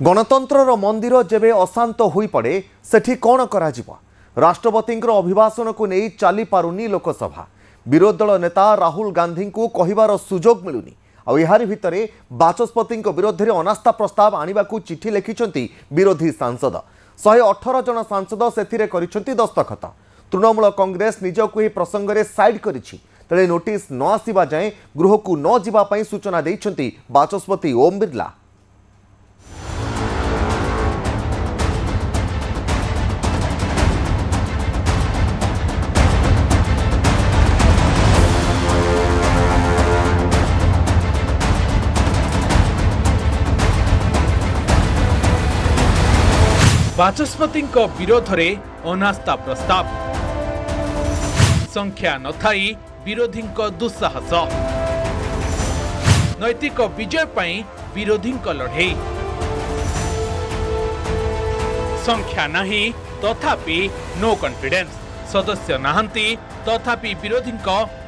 गणतंत्र मंदिर जेबे अशांत होई पड़े सेठी कौन करा जिवो? राष्ट्रपति अभिभाषण को नहीं चली पारुनी लोकसभा। विरोधी दल नेता राहुल गांधी को कहिबार सुजोग मिलुनी। आहारी भितरे बाचस्पति विरोध में अनास्था प्रस्ताव आने को चिठी लिखिं विरोधी सांसद 118 जन सांसद से दस्तखत। तृणमूल कांग्रेस निजक यह प्रसंग में साइड करिछि। तेरे नोटिस न आसवा जाए गृह को न जावाई सूचना देइछंती बाचस्पति ओम बिरला। बाचस्पति विरोध में अनास्था प्रस्ताव। संख्या न थाई विरोधी दुस्साहस। नैतिक विजय पाई विरोधी लड़े। संख्या नहीं तथापि नो कॉन्फिडेंस। सदस्य नहांती तथापि विरोधी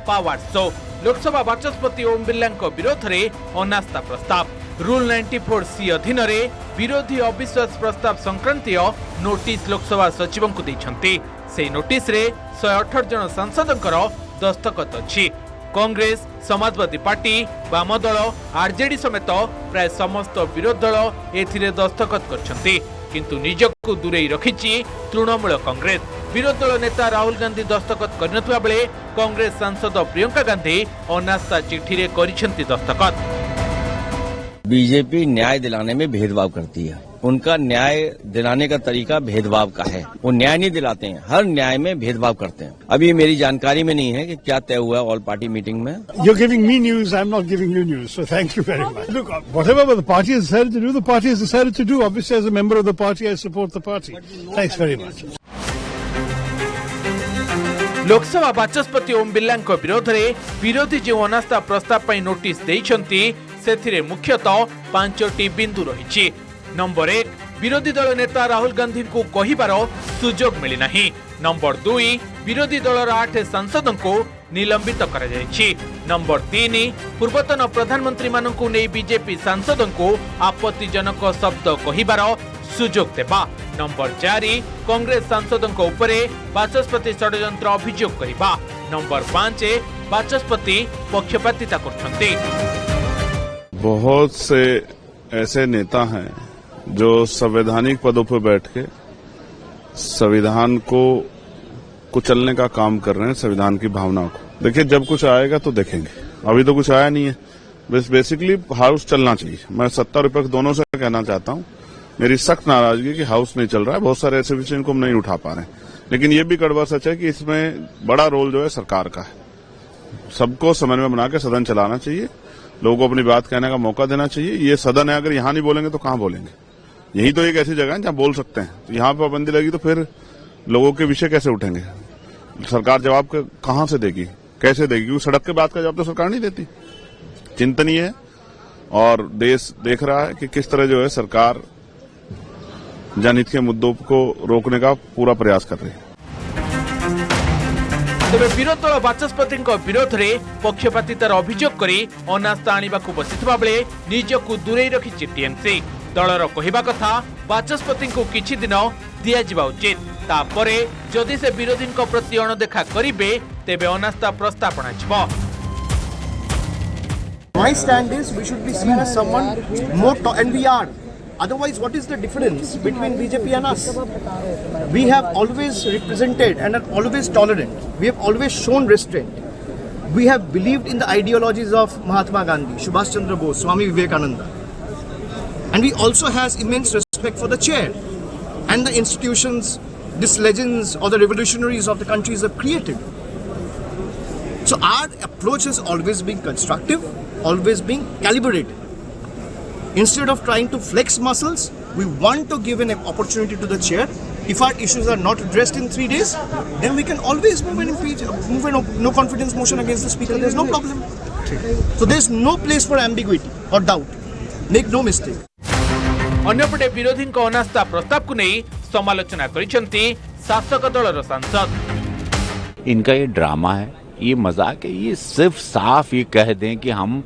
पावर शो। लोकसभा बाचस्पति ओम बिरला विरोध में अनास्था प्रस्ताव। रूल 94C अधीन विरोधी अविश्वास प्रस्ताव संक्रांतीय नोटिस लोकसभा सचिव को देइछंती। से नोटिस रे 118 जन सांसदंकर दस्तखत अछि। कांग्रेस, समाजवादी पार्टी, वाम दल, आरजेडी समेत प्राय समस्त विरोधी दल एथिरे दस्तखत करछंती। किंतु निजको दूरे रखिछि तृणमूल कांग्रेस। विरोधी दल नेता राहुल गांधी दस्तखत करनथुवा बेले कांग्रेस सांसद प्रियंका गांधी अनास्था चिठी रे करिछंती दस्तखत। बीजेपी न्याय दिलाने में भेदभाव करती है। उनका न्याय दिलाने का तरीका भेदभाव का है। वो न्याय नहीं दिलाते हैं, हर न्याय में भेदभाव करते हैं। अभी ये मेरी जानकारी में नहीं है कि क्या तय हुआ ऑल पार्टी मीटिंग में। You're giving me news, I'm not giving you news, so thank you very much. Look, whatever the party has decided to do, the party has decided to do. Obviously, as a member of the party, I support the party. Thanks very much. Lok Sabha Bachaspati Om Birla विरोध में विरोधी जो अनास्था प्रस्ताव पर notice देइछंती सेथिरे मुख्यतः 5टी बिंदु रही। Number 1, विरोधी दल नेता राहुल गांधी को कहिबार सुजोग मिली नहीं। नंबर 2, विरोधी दलर 8 सांसद को निलंबित करा जायछि। नंबर 3, पूर्वतन प्रधानमंत्री मानकु नै बीजेपी सांसद को आपत्तिजनक शब्द कहिबार सुजोग देबा। नंबर 4, कांग्रेस सांसद उपरे बाचस्पति षड्यंत्र अभियोग करिबा। नंबर 5, बाचस्पति पक्षपातिता करछन्ते। बहुत से ऐसे नेता हैं जो संवैधानिक पदों पर बैठ के संविधान को कुचलने का काम कर रहे हैं, संविधान की भावना को। देखिए, जब कुछ आएगा तो देखेंगे। अभी तो कुछ आया नहीं है। बस बेसिकली हाउस चलना चाहिए। मैं सत्ता विपक्ष दोनों से कहना चाहता हूं, मेरी सख्त नाराजगी कि हाउस नहीं चल रहा है। बहुत सारे ऐसे विषय इनको हम नहीं उठा पा रहे हैं, लेकिन ये भी कड़वा सच है कि इसमें बड़ा रोल जो है सरकार का है। सबको समन्वय बना के सदन चलाना चाहिए। लोगों को अपनी बात कहने का मौका देना चाहिए। ये सदन है, अगर यहाँ नहीं बोलेंगे तो कहाँ बोलेंगे? यही तो एक ऐसी जगह है जहाँ बोल सकते हैं। तो यहाँ पाबंदी लगी तो फिर लोगों के विषय कैसे उठेंगे? सरकार जवाब कहाँ से देगी, कैसे देगी? क्योंकि सड़क के बाद का जवाब तो सरकार नहीं देती। चिंतनीय है और देश देख रहा है कि किस तरह जो है सरकार जनहित के मुद्दों को रोकने का पूरा प्रयास कर रही है। तेरे विरोधी दल बाचस्पति विरोध में पक्षपातितार अभियोग करी अनास्था आने को बसिथिबा बेले निजको दूरे रखिछि टीएमसी। दलर कहिबा कथा बाचस्पति को किछि दिन दिया जिबा उचित। तापरे जदि से विरोधी प्रति अणदेखा करिबे तेबे अनास्था प्रस्ताव अणाजिबो। My stand is we should be seen as someone more and we are. Otherwise, what is the difference between BJP and us? We have always represented and are always tolerant. We have always shown restraint. We have believed in the ideologies of Mahatma Gandhi, Subhash Chandra Bose, Swami Vivekananda. And we also has immense respect for the chair and the institutions these legends or the revolutionaries of the countries have created. So our approach has always been constructive, always been calibrated. Instead of trying to flex muscles, we want to give an opportunity to the chair. If our issues are not addressed in 3 days, then we can always move an no confidence motion against the speaker. There's no problem. So there's no place for ambiguity or doubt. Make no mistake. अन्यपटे विरोधी अनास्था प्रस्ताव को नहीं समालोचना करिसेंती शासक दलर सांसद। इनका ये ड्रामा है, ये मजाक है। ये सिर्फ साफ ये कह दें कि हम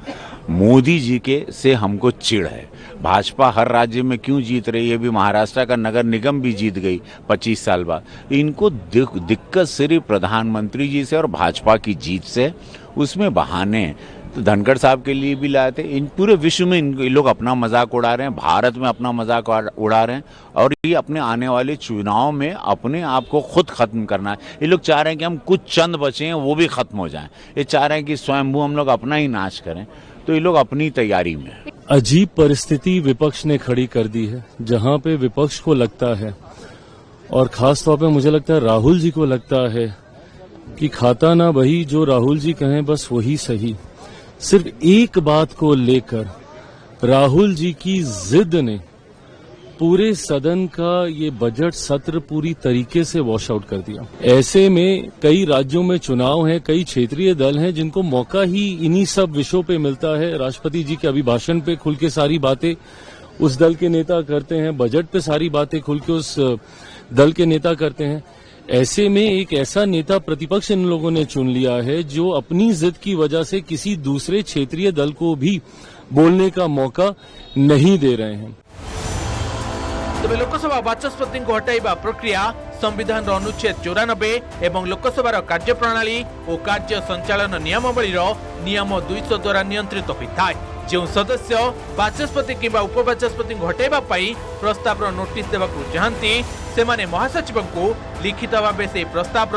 मोदी जी के से हमको चिढ़ है, भाजपा हर राज्य में क्यों जीत रही है? भी महाराष्ट्र का नगर निगम भी जीत गई 25 साल बाद। इनको दिक्कत सिर्फ प्रधानमंत्री जी से और भाजपा की जीत से, उसमें बहाने हैं। तो धनखड़ साहब के लिए भी लाए थे। इन पूरे विश्व में ये लोग अपना मजाक उड़ा रहे हैं, भारत में अपना मजाक उड़ा रहे हैं, और ये अपने आने वाले चुनाव में अपने आप को खुद खत्म करना है। ये लोग चाह रहे हैं कि हम कुछ चंद बचे हैं वो भी खत्म हो जाएं। ये चाह रहे हैं कि स्वयंभू हम लोग अपना ही नाश करें। तो ये लोग अपनी तैयारी में। अजीब परिस्थिति विपक्ष ने खड़ी कर दी है, जहां पे विपक्ष को लगता है, और खास तौर पे मुझे लगता है राहुल जी को लगता है कि खाता ना वही जो राहुल जी कहें बस वही सही। सिर्फ एक बात को लेकर राहुल जी की जिद ने पूरे सदन का ये बजट सत्र पूरी तरीके से वॉश आउट कर दिया। ऐसे में कई राज्यों में चुनाव हैं, कई क्षेत्रीय दल हैं जिनको मौका ही इन्हीं सब विषयों पे मिलता है। राष्ट्रपति जी के अभिभाषण पे खुल के सारी बातें उस दल के नेता करते हैं, बजट पे सारी बातें खुल के उस दल के नेता करते हैं। ऐसे में एक ऐसा नेता प्रतिपक्ष इन लोगों ने चुन लिया है जो अपनी जिद की वजह से किसी दूसरे क्षेत्रीय दल को भी बोलने का मौका नहीं दे रहे हैं। तबे लोकसभा बाचस्पति को हटाइबा प्रक्रिया संविधान अनुच्छेद 94 एवं लोकसभा कार्यप्रणाली और कार्य संचालन नियमावली नियम 200 द्वारा नियंत्रित होता है। जो सदस्य बाचस्पति किंबा उपबाचस्पति को हटाइबा पाई प्रस्ताव नोटिस देवाकू चाहती सेमाने महासचिव को लिखित भाव से प्रस्ताव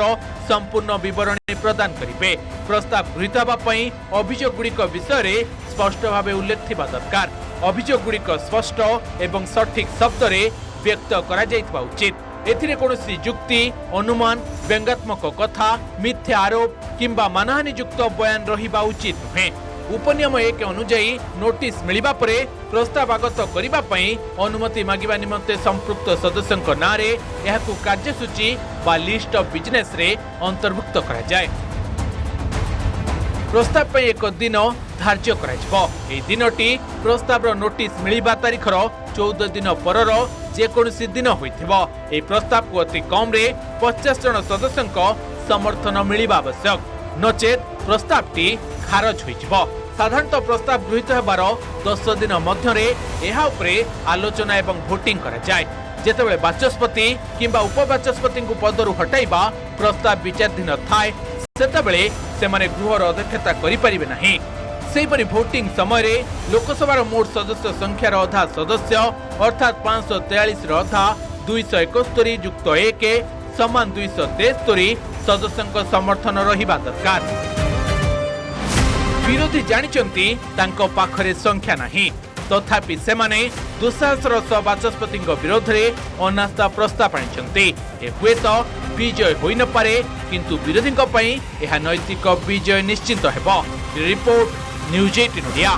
संपूर्ण विवरणी प्रदान करेंगे। प्रस्ताव गृहीत होगापाई अभियोग गुड़िक विषय स्पष्ट भाव उल्लेख थिबा दरकार। अभियोग गुड़िक स्पष्ट एवं सठिक शब्द रे व्यक्त करा जाइतबा उचित। एथिरे कोनोसी जुक्ति, अनुमान, व्यंगात्मक कथा, मिथ्या आरोप किंबा मानहानि युक्त बयान रहिबा उचित नुहे। उपनियम 1 अनुଯାयी नोटिस मिलिबा परे प्रस्ताव आगत करिबा पई अनुमति मागिबा निमंते संपृक्त सदस्यक नारे एहाकू कार्यसूची बा लिस्ट ऑफ बिजनेस रे अंतर्भुक्त करा जाय। प्रस्ताव पे एक दिन धार्य करा ए दिनटी प्रस्ताव नोटिस मिलिबा तारीखर 14 दिन परर जेकोसी दिन होइथिबो। ए प्रस्ताव को अति कम रे 50 जन सदस्यक समर्थन मिलिबा आवश्यक, नचेत प्रस्तावटी खारज होइथिबो। साधारणतः प्रस्ताव गृहीत हेबार 10 दिन मध्यरे एहा उपरे आलोचना एवं भोटिंग करा जाय। जेतेबेले बाचस्पति किंबा उपबाचस्पति को पदरु हटाइबा प्रस्ताव विचाराधीन थाए सेतेबेले सेमाने गृहर अध्यक्षता करि परिबे नाही। सेहिपरि भोटिंग समय रे लोकसभार मोट सदस्य संख्यार अधा सदस्य अर्थात 543 रो अधा 271 युक्त 1 समान 273 सदस्यଙ୍କ समर्थन रहिबा दरकार। विरोधी जानिचंती तांको पाखरे संख्या नहीं, तथापि सेमाने दुस्साहसर सह बाचस्पति विरोध में अनास्था प्रस्ताव आनिचंती। ए हुए तो विजय होई न पारे, किंतु विरोधी नैतिक विजय निश्चित हेबो। Report news 18 India.